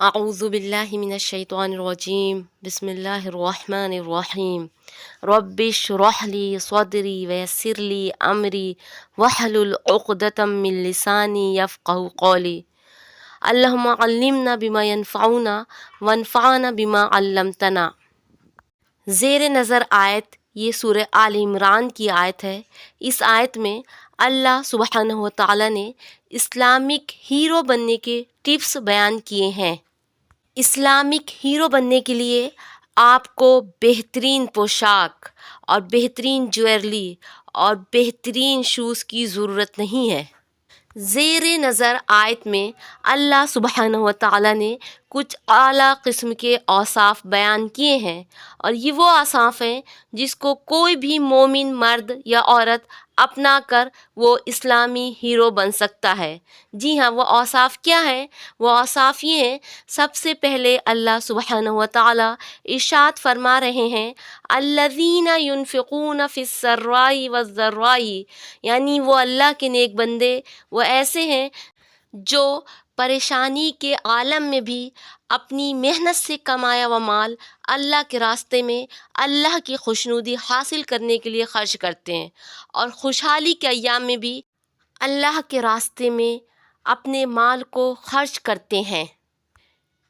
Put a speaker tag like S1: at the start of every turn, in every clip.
S1: اعوذ باللہ من الشیطان الرجیم بسم اللہ الرحمن الرحیم رب اشرح لی صدری ویسر لی امری واحلل عقدۃ من لسانی یفقہوا قولی اللہم علمنا بما ینفعنا وانفعنا بما علمتنا۔ زیر نظر آیت یہ سورہ آل عمران کی آیت ہے۔ اس آیت میں اللہ سبحانہ و تعالیٰ نے اسلامک ہیرو بننے کے ٹپس بیان کیے ہیں۔ اسلامک ہیرو بننے کے لیے آپ کو بہترین پوشاک اور بہترین جویلری اور بہترین شوز کی ضرورت نہیں ہے۔ زیر نظر آیت میں اللہ سبحانہ و تعالیٰ نے کچھ اعلیٰ قسم کے اوصاف بیان کیے ہیں، اور یہ وہ اوصاف ہیں جس کو کوئی بھی مومن مرد یا عورت اپنا کر وہ اسلامی ہیرو بن سکتا ہے۔ جی ہاں، وہ اوصاف کیا ہیں؟ وہ اوصاف یہ ہیں، سب سے پہلے اللہ سبحانہ و تعالیٰ ارشاد فرما رہے ہیں الذین ینفقون فی السراء والضراء، یعنی وہ اللہ کے نیک بندے وہ ایسے ہیں جو پریشانی کے عالم میں بھی اپنی محنت سے کمایا ہوا مال اللہ کے راستے میں اللہ کی خوشنودی حاصل کرنے کے لیے خرچ کرتے ہیں، اور خوشحالی کے ایام میں بھی اللہ کے راستے میں اپنے مال کو خرچ کرتے ہیں۔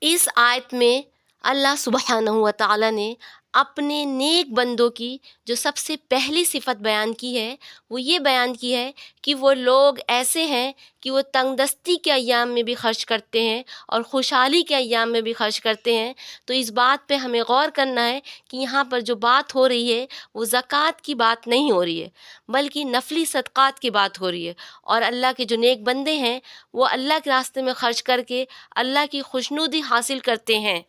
S1: اس آیت میں اللہ سبحانہ و تعالیٰ نے اپنے نیک بندوں کی جو سب سے پہلی صفت بیان کی ہے وہ یہ بیان کی ہے کہ وہ لوگ ایسے ہیں کہ وہ تنگ دستی کے ایام میں بھی خرچ کرتے ہیں اور خوشحالی کے ایام میں بھی خرچ کرتے ہیں۔ تو اس بات پہ ہمیں غور کرنا ہے کہ یہاں پر جو بات ہو رہی ہے وہ زکوٰۃ کی بات نہیں ہو رہی ہے، بلکہ نفلی صدقات کی بات ہو رہی ہے، اور اللہ کے جو نیک بندے ہیں وہ اللہ کے راستے میں خرچ کر کے اللہ کی خوشنودی حاصل کرتے ہیں۔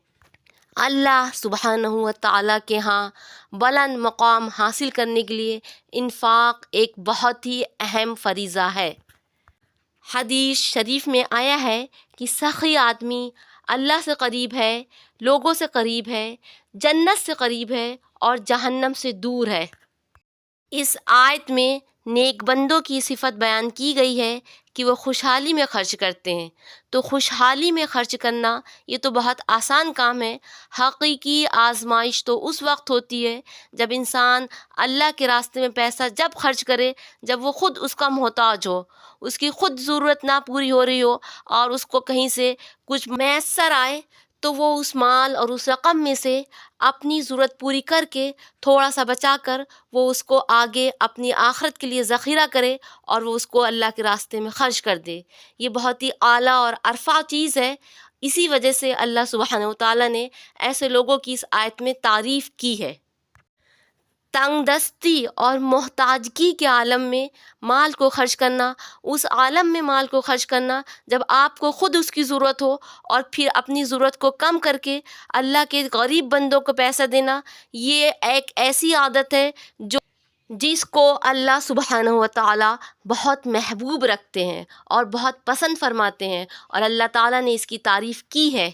S1: اللہ سبحانہ و تعالیٰ کے ہاں بلند مقام حاصل کرنے کے لیے انفاق ایک بہت ہی اہم فریضہ ہے۔ حدیث شریف میں آیا ہے کہ سخی آدمی اللہ سے قریب ہے، لوگوں سے قریب ہے، جنت سے قریب ہے اور جہنم سے دور ہے۔ اس آیت میں نیک بندوں کی صفت بیان کی گئی ہے کہ وہ خوشحالی میں خرچ کرتے ہیں۔ تو خوشحالی میں خرچ کرنا یہ تو بہت آسان کام ہے۔ حقیقی آزمائش تو اس وقت ہوتی ہے جب انسان اللہ کے راستے میں پیسہ جب خرچ کرے جب وہ خود اس کا محتاج ہو، اس کی خود ضرورت نہ پوری ہو رہی ہو، اور اس کو کہیں سے کچھ میسر آئے تو وہ اس مال اور اس رقم میں سے اپنی ضرورت پوری کر کے تھوڑا سا بچا کر وہ اس کو آگے اپنی آخرت کے لیے ذخیرہ کرے اور وہ اس کو اللہ کے راستے میں خرچ کر دے۔ یہ بہت ہی اعلیٰ اور عرفہ چیز ہے۔ اسی وجہ سے اللہ سبحانہ و تعالیٰ نے ایسے لوگوں کی اس آیت میں تعریف کی ہے۔ تنگ دستی اور محتاجگی کے عالم میں مال کو خرچ کرنا، اس عالم میں مال کو خرچ کرنا جب آپ کو خود اس کی ضرورت ہو، اور پھر اپنی ضرورت کو کم کر کے اللہ کے غریب بندوں کو پیسہ دینا، یہ ایک ایسی عادت ہے جس کو اللہ سبحانہ و تعالیٰ بہت محبوب رکھتے ہیں اور بہت پسند فرماتے ہیں، اور اللہ تعالیٰ نے اس کی تعریف کی ہے۔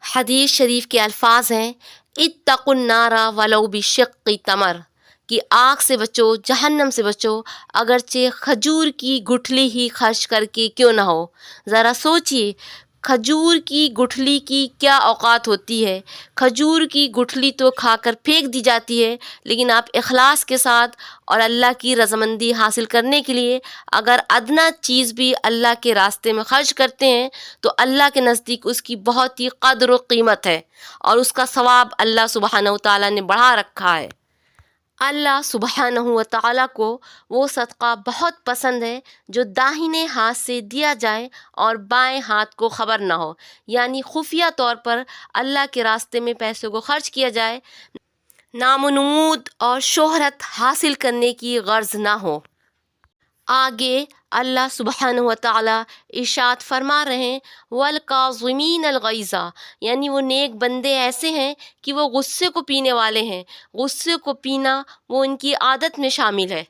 S1: حدیث شریف کے الفاظ ہیں اتقوا النار ولو بشق تمر، کہ آگ سے بچو، جہنم سے بچو، اگرچہ کھجور کی گٹھلی ہی خرچ کر کے کیوں نہ ہو۔ ذرا سوچئے کھجور کی گٹھلی کی کیا اوقات ہوتی ہے۔ کھجور کی گٹھلی تو کھا کر پھینک دی جاتی ہے، لیکن آپ اخلاص کے ساتھ اور اللہ کی رضامندی حاصل کرنے کے لیے اگر ادنا چیز بھی اللہ کے راستے میں خرچ کرتے ہیں تو اللہ کے نزدیک اس کی بہت ہی قدر و قیمت ہے، اور اس کا ثواب اللہ سبحانہ و تعالیٰ نے بڑھا رکھا ہے۔ اللہ سبحانہ و تعالیٰ کو وہ صدقہ بہت پسند ہے جو داہنے ہاتھ سے دیا جائے اور بائیں ہاتھ کو خبر نہ ہو، یعنی خفیہ طور پر اللہ کے راستے میں پیسوں کو خرچ کیا جائے، نام و نمود اور شہرت حاصل کرنے کی غرض نہ ہو۔ آگے اللہ سبحانہ و تعالیٰ ارشاد فرما رہے ہیں والکاظمین الغیظ، یعنی وہ نیک بندے ایسے ہیں کہ وہ غصے کو پینے والے ہیں۔ غصے کو پینا وہ ان کی عادت میں شامل ہے۔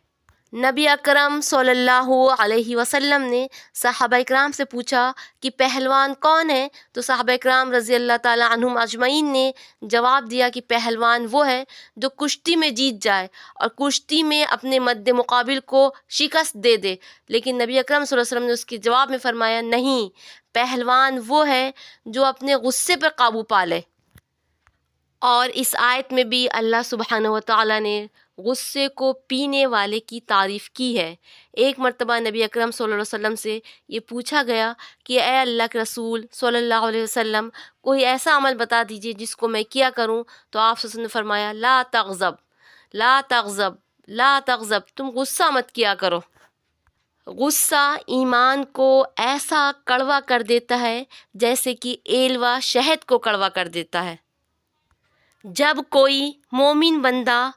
S1: نبی اکرم صلی اللہ علیہ وسلم نے صحابہ اکرام سے پوچھا کہ پہلوان کون ہے؟ تو صحابہ اکرام رضی اللہ تعالیٰ عنہم اجمعین نے جواب دیا کہ پہلوان وہ ہے جو کشتی میں جیت جائے اور کشتی میں اپنے مد مقابل کو شکست دے دے۔ لیکن نبی اکرم صلی اللہ علیہ وسلم نے اس کے جواب میں فرمایا نہیں، پہلوان وہ ہے جو اپنے غصے پر قابو پا لے۔ اور اس آیت میں بھی اللہ سبحانہ و تعالیٰ نے غصے کو پینے والے کی تعریف کی ہے۔ ایک مرتبہ نبی اکرم صلی اللہ علیہ وسلم سے یہ پوچھا گیا کہ اے اللہ کے رسول صلی اللہ علیہ وسلم، کوئی ایسا عمل بتا دیجئے جس کو میں کیا کروں، تو آپ صلی اللہ علیہ وسلم نے فرمایا لا تغضب، لا تغضب، لا تغضب، تم غصہ مت کیا کرو۔ غصہ ایمان کو ایسا کڑوا کر دیتا ہے جیسے کہ ایلوا شہد کو کڑوا کر دیتا ہے۔ جب کوئی مومن بندہ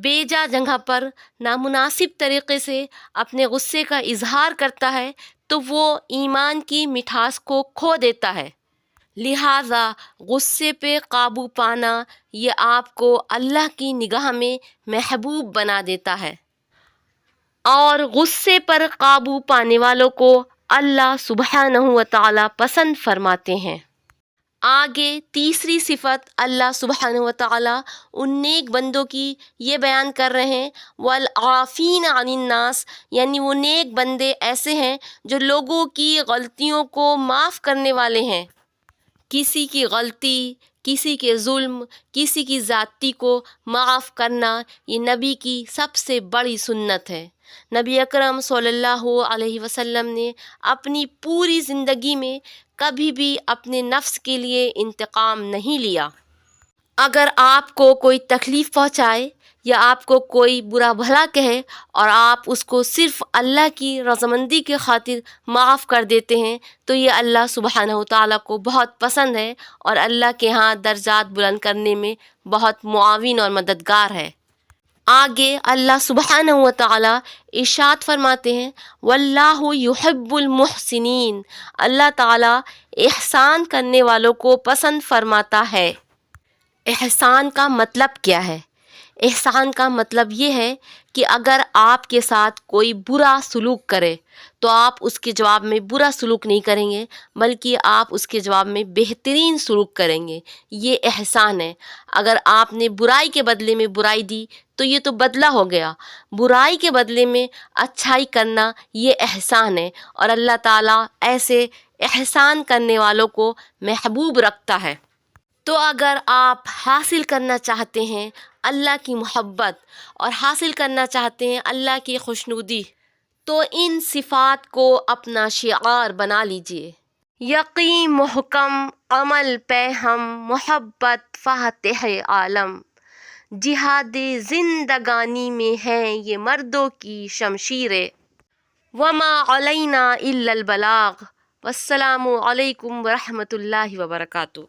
S1: بے جا جگہ پر نامناسب طریقے سے اپنے غصے کا اظہار کرتا ہے تو وہ ایمان کی مٹھاس کو کھو دیتا ہے۔ لہٰذا غصے پہ قابو پانا یہ آپ کو اللہ کی نگاہ میں محبوب بنا دیتا ہے، اور غصے پر قابو پانے والوں کو اللہ سبحانہ و تعالیٰ پسند فرماتے ہیں۔ آگے تیسری صفت اللہ سبحانہ و تعالیٰ ان نیک بندوں کی یہ بیان کر رہے ہیں، والعافین عن الناس، یعنی وہ نیک بندے ایسے ہیں جو لوگوں کی غلطیوں کو معاف کرنے والے ہیں۔ کسی کی غلطی، کسی کے ظلم، کسی کی زیادتی کو معاف کرنا یہ نبی کی سب سے بڑی سنت ہے۔ نبی اکرم صلی اللہ علیہ وسلم نے اپنی پوری زندگی میں کبھی بھی اپنے نفس کے لیے انتقام نہیں لیا۔ اگر آپ کو کوئی تکلیف پہنچائے یا آپ کو کوئی برا بھلا کہے اور آپ اس کو صرف اللہ کی رضامندی کی خاطر معاف کر دیتے ہیں تو یہ اللہ سبحانہ و تعالیٰ کو بہت پسند ہے اور اللہ کے ہاں درجات بلند کرنے میں بہت معاون اور مددگار ہے۔ آگے اللہ سبحانہ و تعالیٰ ارشاد فرماتے ہیں واللہ یحب المحسنین، اللہ تعالیٰ احسان کرنے والوں کو پسند فرماتا ہے۔ احسان کا مطلب کیا ہے؟ احسان کا مطلب یہ ہے کہ اگر آپ کے ساتھ کوئی برا سلوک کرے تو آپ اس کے جواب میں برا سلوک نہیں کریں گے، بلکہ آپ اس کے جواب میں بہترین سلوک کریں گے، یہ احسان ہے۔ اگر آپ نے برائی کے بدلے میں برائی دی تو یہ تو بدلہ ہو گیا، برائی کے بدلے میں اچھائی کرنا یہ احسان ہے، اور اللہ تعالیٰ ایسے احسان کرنے والوں کو محبوب رکھتا ہے۔ تو اگر آپ حاصل کرنا چاہتے ہیں اللہ کی محبت اور حاصل کرنا چاہتے ہیں اللہ کی خوشنودی تو ان صفات کو اپنا شعار بنا لیجئے۔ یقین محکم، عمل پہ ہم، محبت فاتح عالم، جہاد زندگانی میں ہیں یہ مردوں کی شمشیریں، وما علینا الا البلاغ، والسلام علیکم ورحمۃ اللہ وبرکاتہ۔